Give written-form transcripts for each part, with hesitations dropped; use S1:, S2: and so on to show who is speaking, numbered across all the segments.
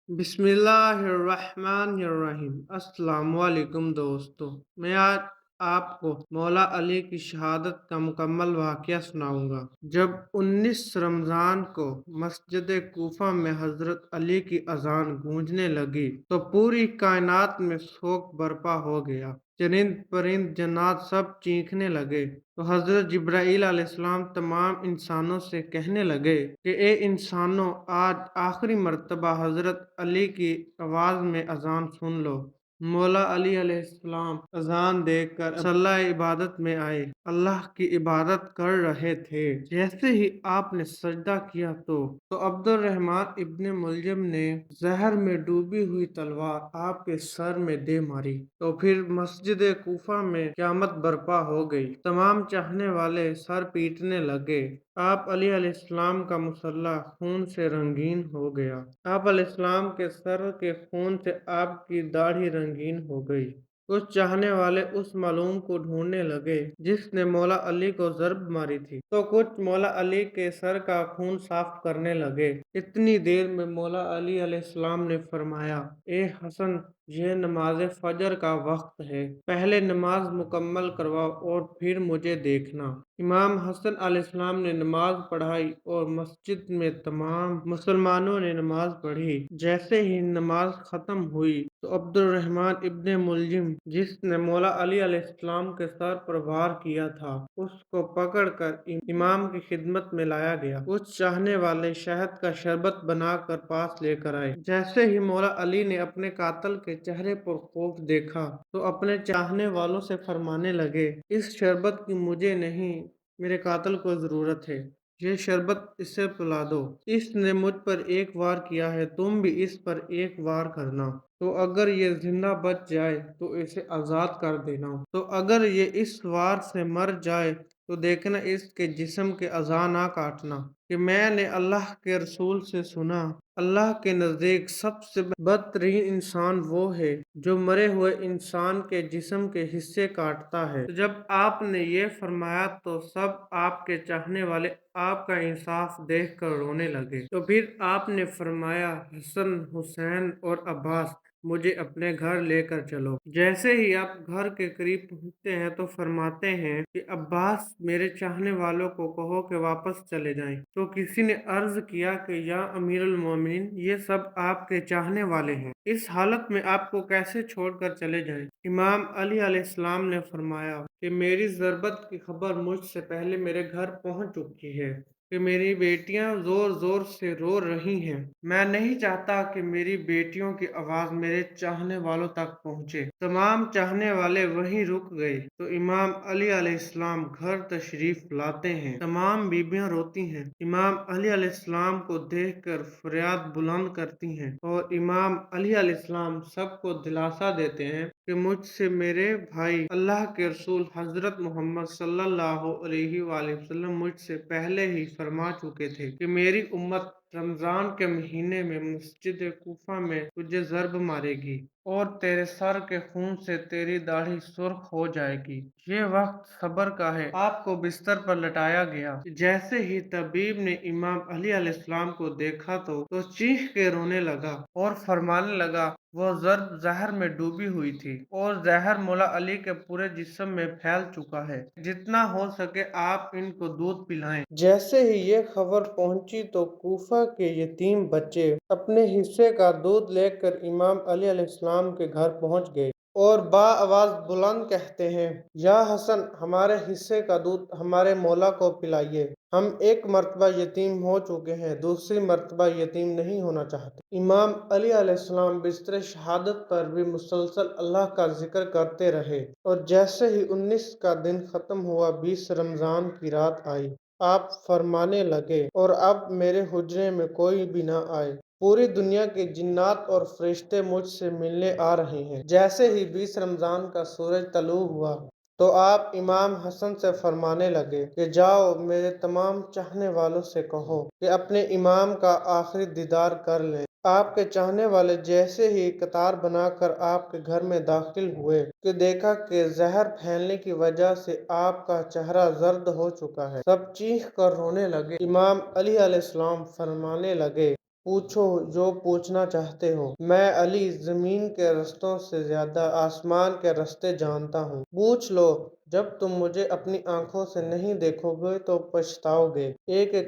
S1: बिस्मिल्लाहिर्रहमानिर्रहीम। अस्सलाम वालेकुम दोस्तों। मैं आज आपको मौला अली की शहादत का मुकम्मल वाक़या सुनाऊंगा। जब 19 रमज़ान को मस्जिद कूफा में हज़रत अली की अज़ान गूंजने लगी तो पूरी कायनात में शोक बर्पा हो गया। चरिंद परिंद जन्नात सब चीखने लगे तो हज़रत जिब्राईल अलैहिस्सलाम तमाम इंसानों से कहने लगे कि ए इंसानों, आज आखिरी मर्तबा हज़रत अली की आवाज़ में अज़ान सुन लो। मौला अली अलैहिस्सलाम अज़ान देकर मुसल्ला इबादत में आए। अल्लाह की इबादत कर रहे थे। जैसे ही आपने सजदा किया तो अब्दुल रहमान इब्ने मुलजिम ने जहर में डूबी हुई तलवार आपके सर में दे मारी। तो फिर मस्जिद कूफा में क़यामत बर्पा हो गई। तमाम चाहने वाले सर पीटने लगे। आप अली अलैहिस्सलाम का मुसल्ला खून से रंगीन हो गया। आप अलैहिस्सलाम के सर के खून से आपकी दाढ़ी रंगीन हो गई। कुछ चाहने वाले उस मालूम को ढूंढने लगे जिसने मौला अली को ज़र्ब मारी थी, तो कुछ मौला अली के सर का खून साफ करने लगे। इतनी देर में मौला अली अलैहिस्सलाम ने फरमाया, ए हसन, यह नमाज फजर का वक्त है। पहले नमाज मुकम्मल करवाओ और फिर मुझे देखना। इमाम हसन अलैहिस्सलाम ने नमाज पढ़ाई और मस्जिद में तमाम मुसलमानों ने नमाज पढ़ी। जैसे ही नमाज खत्म हुई तो अब्दुल रहमान इब्ने मुलजिम, जिसने मौला अली अलैहिस्सलाम के सर पर वार किया था, उसको पकड़कर इमाम की खिदमत में लाया गया। कुछ चाहने वाले शहद का शरबत बनाकर पास लेकर आए। जैसे ही मौला अली ने अपने कातल के चेहरे पर खौफ देखा तो अपने चाहने वालों से फरमाने लगे, इस शरबत की मुझे नहीं, मेरे कातल को जरूरत है। ये शरबत इसे पिला दो। इसने मुझ पर एक वार किया है, तुम भी इस पर एक वार करना। तो अगर ये जिंदा बच जाए तो इसे आजाद कर देना। तो अगर ये इस वार से मर जाए तो देखना इसके जिस्म के अज़ा ना काटना। कि मैंने अल्लाह के रसूल से सुना, अल्लाह के नज़दीक सबसे बदतरीन इंसान वो है जो मरे हुए इंसान के जिस्म के हिस्से काटता है। तो जब आपने ये फरमाया तो सब आपके चाहने वाले आपका इंसाफ देख कर रोने लगे। तो फिर आपने फरमाया, हसन, हुसैन और अब्बास, मुझे अपने घर लेकर चलो। जैसे ही आप घर के करीब पहुंचते हैं तो फरमाते हैं कि अब्बास, मेरे चाहने वालों को कहो कि वापस चले जाएं। तो किसी ने अर्ज किया कि या अमीरुल मोमिनीन, ये सब आपके चाहने वाले हैं, इस हालत में आपको कैसे छोड़कर चले जाएं? इमाम अली अलैहिस्सलाम ने फरमाया कि मेरी ज़रबत की खबर मुझसे पहले मेरे घर पहुंच चुकी है कि मेरी बेटियां जोर जोर से रो रही हैं। मैं नहीं चाहता कि मेरी बेटियों की आवाज मेरे चाहने वालों तक पहुंचे। तमाम चाहने वाले वहीं रुक गए तो इमाम अली अलैहिस्सलाम घर तशरीफ लाते हैं। तमाम बीबियां रोती हैं। इमाम अली अलैहिस्सलाम को देखकर फरियाद बुलंद करती हैं और इमाम अली अलैहिस्सलाम सबको दिलासा देते हैं कि मुझसे मेरे भाई अल्लाह के रसूल हजरत मोहम्मद सल्लल्लाहु अलैहि वसल्लम मुझसे पहले ही फरमा चुके थे कि मेरी उम्मत रमजान के महीने में मस्जिद कूफा में तुझे ज़र्ब मारेगी और तेरे सर के खून से तेरी दाढ़ी सुर्ख हो जाएगी। ये वक्त सब्र का है। आपको बिस्तर पर लटाया गया। जैसे ही तबीब ने इमाम अली अलैहिस्सलाम को देखा तो चीख के रोने लगा और फरमाने लगा, वो ज़र्ब जहर में डूबी हुई थी और जहर मौला अली के पूरे जिस्म में फैल चुका है। जितना हो सके आप इनको दूध पिलाएं। जैसे ही ये खबर पहुंची तो कूफा के यतीम बच्चे अपने हिस्से का दूध लेकर इमाम अली अलैहिस्सलाम के घर पहुंच गए और बाआवाज बुलंद कहते हैं, या हसन, हमारे हिस्से का दूध हमारे मौला को पिलाइए। हम एक मर्तबा यतीम हो चुके हैं, दूसरी मर्तबा यतीम नहीं होना चाहते। इमाम अली अलैहिस्सलाम बिस्तर शहादत पर भी मुसलसल अल्लाह का जिक्र करते रहे और जैसे ही 19 का दिन खत्म हुआ, 20 रमजान की रात आई, आप फरमाने लगे, और अब मेरे हुजरे में कोई भी ना आए। पूरी दुनिया के जिन्नात और फरिश्ते मुझसे मिलने आ रहे हैं। जैसे ही 20 रमजान का सूरज तलू हुआ तो आप इमाम हसन से फरमाने लगे कि जाओ, मेरे तमाम चाहने वालों से कहो कि अपने इमाम का आखिरी दीदार कर लें। आपके चाहने वाले जैसे ही कतार बनाकर आपके घर में दाखिल हुए कि देखा कि जहर फैलने की वजह से आपका चेहरा जर्द हो चुका है। सब चीख कर रोने लगे। इमाम अली अलैहिस्सलाम फरमाने लगे پوچھو جو پوچھنا چاہتے ہو۔ میں علی زمین کے رستوں سے زیادہ آسمان کے رستے جانتا ہوں۔ پوچھ لو، جب تم مجھے اپنی آنکھوں سے نہیں دیکھو گے تو پچھتاؤ گے۔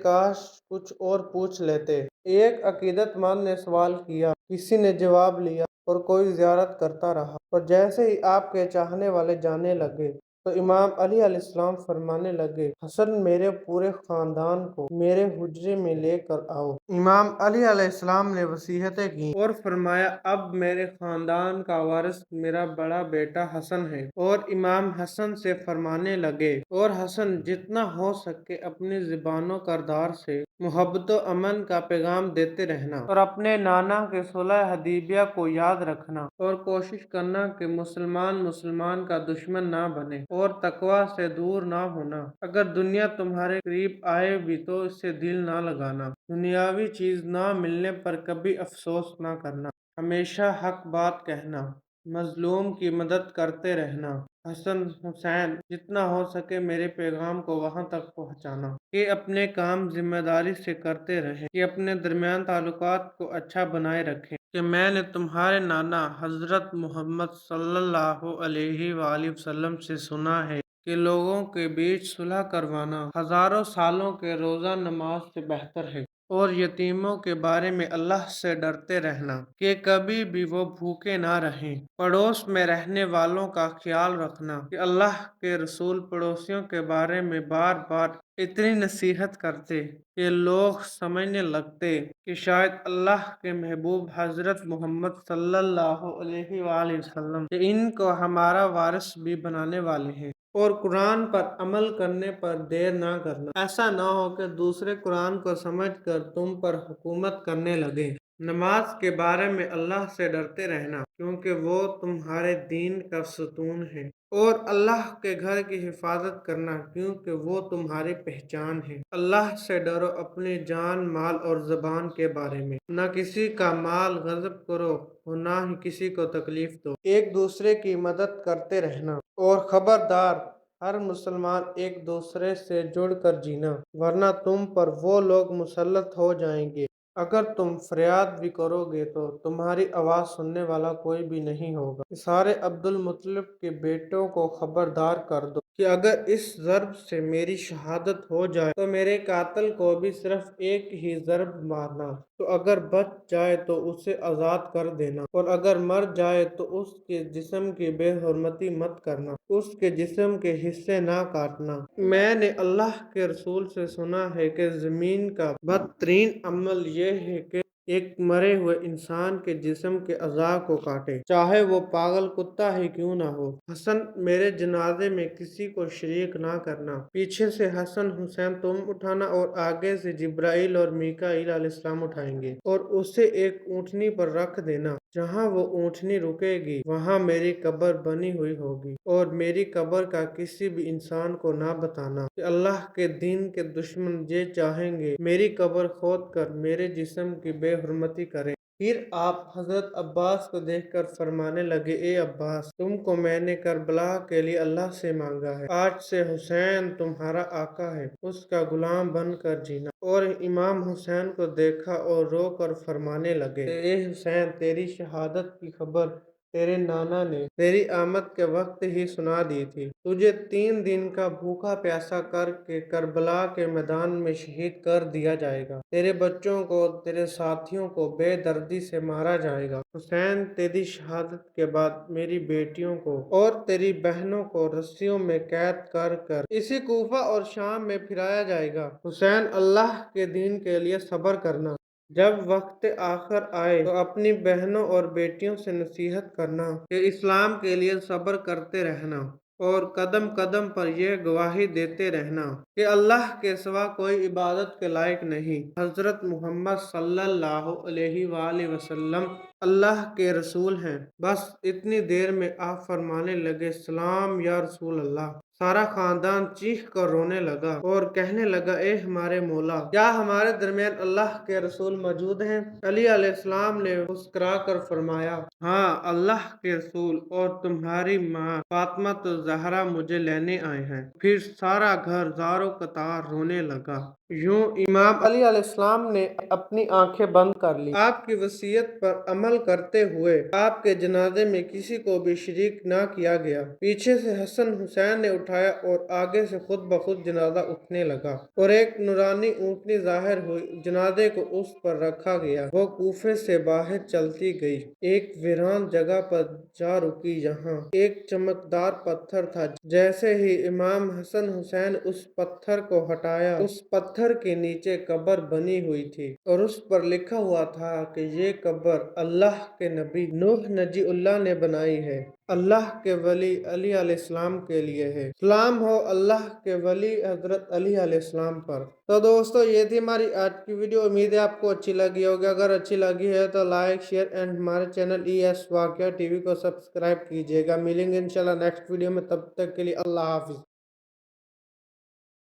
S1: کاش کچھ اور پوچھ لیتے۔ ایک عقیدت مند نے سوال کیا۔ کسی نے جواب لیا اور کوئی زیارت کرتا رہا، اور جیسے ہی آپ کے چاہنے والے جانے لگے تو امام علی علیہ السلام فرمانے لگے، حسن میرے پورے خاندان کو میرے حجرے میں لے کر آؤ۔ امام علی علیہ السلام نے وصیتیں کی اور فرمایا، اب میرے خاندان کا وارث میرا بڑا بیٹا حسن ہے۔ اور امام حسن سے فرمانے لگے، اور حسن جتنا ہو سکے اپنی زبان و کردار سے محبت و امن کا پیغام دیتے رہنا، اور اپنے نانا کے صلح حدیبیہ کو یاد رکھنا، اور کوشش کرنا کہ مسلمان کا دشمن نہ بنے، اور تقوی سے دور نہ ہونا۔ اگر دنیا تمہارے قریب آئے بھی تو اس سے دل نہ لگانا۔ دنیاوی چیز نہ ملنے پر کبھی افسوس نہ کرنا۔ ہمیشہ حق بات کہنا، مظلوم کی مدد کرتے رہنا۔ حسن حسین جتنا ہو سکے میرے پیغام کو وہاں تک پہنچانا کہ اپنے کام ذمہ داری سے کرتے رہیں، کہ اپنے درمیان تعلقات کو اچھا بنائے رکھیں، کہ میں نے تمہارے نانا حضرت محمد صلی اللہ علیہ وآلہ وسلم سے سنا ہے کہ لوگوں کے بیچ صلح کروانا ہزاروں سالوں کے روزہ نماز سے بہتر ہے، اور یتیموں کے بارے میں اللہ سے ڈرتے رہنا کہ کبھی بھی وہ بھوکے نہ رہیں۔ پڑوس میں رہنے والوں کا خیال رکھنا کہ اللہ کے رسول پڑوسیوں کے بارے میں بار بار اتنی نصیحت کرتے کہ لوگ سمجھنے لگتے کہ شاید اللہ کے محبوب حضرت محمد صلی اللہ علیہ وآلہ وسلم کہ ان کو ہمارا وارث بھی بنانے والے ہیں۔ اور قرآن پر عمل کرنے پر دیر نہ کرنا، ایسا نہ ہو کہ دوسرے قرآن کو سمجھ کر تم پر حکومت کرنے لگیں۔ نماز کے بارے میں اللہ سے ڈرتے رہنا کیونکہ وہ تمہارے دین کا ستون ہے، اور اللہ کے گھر کی حفاظت کرنا کیونکہ وہ تمہاری پہچان ہے۔ اللہ سے ڈرو اپنی جان، مال اور زبان کے بارے میں۔ نہ کسی کا مال غصب کرو اور نہ ہی کسی کو تکلیف دو۔ ایک دوسرے کی مدد کرتے رہنا، اور خبردار، ہر مسلمان ایک دوسرے سے جڑ کر جینا، ورنہ تم پر وہ لوگ مسلط ہو جائیں گے۔ اگر تم فریاد بھی کرو گے تو تمہاری آواز سننے والا کوئی بھی نہیں ہوگا۔ سارے عبد المطلب کے بیٹوں کو خبردار کر دو کہ اگر اس ضرب سے میری شہادت ہو جائے تو میرے قاتل کو بھی صرف ایک ہی ضرب مارنا، تو اگر بچ جائے تو اسے آزاد کر دینا، اور اگر مر جائے تو اس کے جسم کی بے حرمتی مت کرنا، اس کے جسم کے حصے نہ کاٹنا۔ میں نے اللہ کے رسول سے سنا ہے کہ زمین کا بدترین عمل یہ ہے کہ ایک مرے ہوئے انسان کے جسم کے اعضاء کو کاٹے، چاہے وہ پاگل کتا ہی کیوں نہ ہو۔ حسن میرے جنازے میں کسی کو شریک نہ کرنا۔ پیچھے سے حسن حسین تم اٹھانا اور آگے سے جبرائیل اور میکائیل علیہ السلام اٹھائیں گے، اور اسے ایک اونٹنی پر رکھ دینا۔ جہاں وہ اونٹنی رکے گی وہاں میری قبر بنی ہوئی ہوگی، اور میری قبر کا کسی بھی انسان کو نہ بتانا کہ اللہ کے دین کے دشمن یہ چاہیں گے میری قبر کھود کر میرے جسم کی بے حرمتی کریں۔ پھر آپ حضرت عباس کو دیکھ کر فرمانے لگے، اے عباس، تم کو میں نے کربلا کے لیے اللہ سے مانگا ہے، آج سے حسین تمہارا آقا ہے، اس کا غلام بن کر جینا۔ اور امام حسین کو دیکھا اور رو کر فرمانے لگے، اے حسین، تیری شہادت کی خبر تیرے نانا نے تیری آمد کے وقت ہی سنا دی تھی۔ تجھے 3 دن کا بھوکا پیاسا کر کے کربلا کے میدان میں شہید کر دیا جائے گا۔ تیرے بچوں کو، تیرے ساتھیوں کو بے دردی سے مارا جائے گا۔ حسین، تیری شہادت کے بعد میری بیٹیوں کو اور تیری بہنوں کو رسیوں میں قید کر کر اسی کوفہ اور شام میں پھرایا جائے گا۔ حسین، اللہ کے دین کے لیے صبر کرنا۔ جب وقت آخر آئے تو اپنی بہنوں اور بیٹیوں سے نصیحت کرنا کہ اسلام کے لیے صبر کرتے رہنا، اور قدم قدم پر یہ گواہی دیتے رہنا کہ اللہ کے سوا کوئی عبادت کے لائق نہیں۔ حضرت محمد صلی اللہ علیہ وآلہ وسلم اللہ کے رسول ہیں۔ بس اتنی دیر میں آپ فرمانے لگے، سلام یا رسول اللہ۔ سارا خاندان چیخ کر رونے لگا اور کہنے لگا، اے ہمارے مولا، کیا ہمارے درمیان اللہ کے رسول موجود ہیں؟ علی علیہ السلام نے مسکرا کر فرمایا، ہاں، اللہ کے رسول اور تمہاری ماں فاطمہ الزہرا مجھے لینے آئے ہیں۔ پھر سارا گھر زار و قطار رونے لگا۔ यूं इमाम अली अलैहिस्सलाम ने अपनी आंखें बंद कर ली। आपकी वसीयत पर अमल करते हुए आपके जनाजे में किसी को भी शरीक ना किया गया। पीछे से हसन हुसैन ने उठाया और आगे से खुद ब खुद जनाजा उठने लगा और एक नूरानी ऊँटनी जाहिर हुई। जनाजे को उस पर रखा गया। वो कूफे से बाहर चलती गई, एक वीरान जगह पर जा रुकी जहाँ एक चमकदार पत्थर था। जैसे ही इमाम हसन हुसैन उस पत्थर को हटाया, उस पत्थर के नीचे कब्र बनी हुई थी और उस पर लिखा हुआ था कि ये कब्र अल्लाह के नबी नूह नजीउल्लाह ने बनाई है, अल्लाह के वली अली अलैहिस्सलाम के लिए है। सलाम हो अल्लाह के वली हजरत अली अलैहिस्सलाम पर। तो दोस्तों ये थी हमारी आज की वीडियो। उम्मीद है आपको अच्छी लगी होगी। अगर अच्छी लगी है तो लाइक शेयर एंड हमारे चैनल ES वाक़िया TV को सब्सक्राइब कीजिएगा। मिलेंगे इंशाल्लाह नेक्स्ट वीडियो में, तब तक के लिए अल्लाह हाफिज।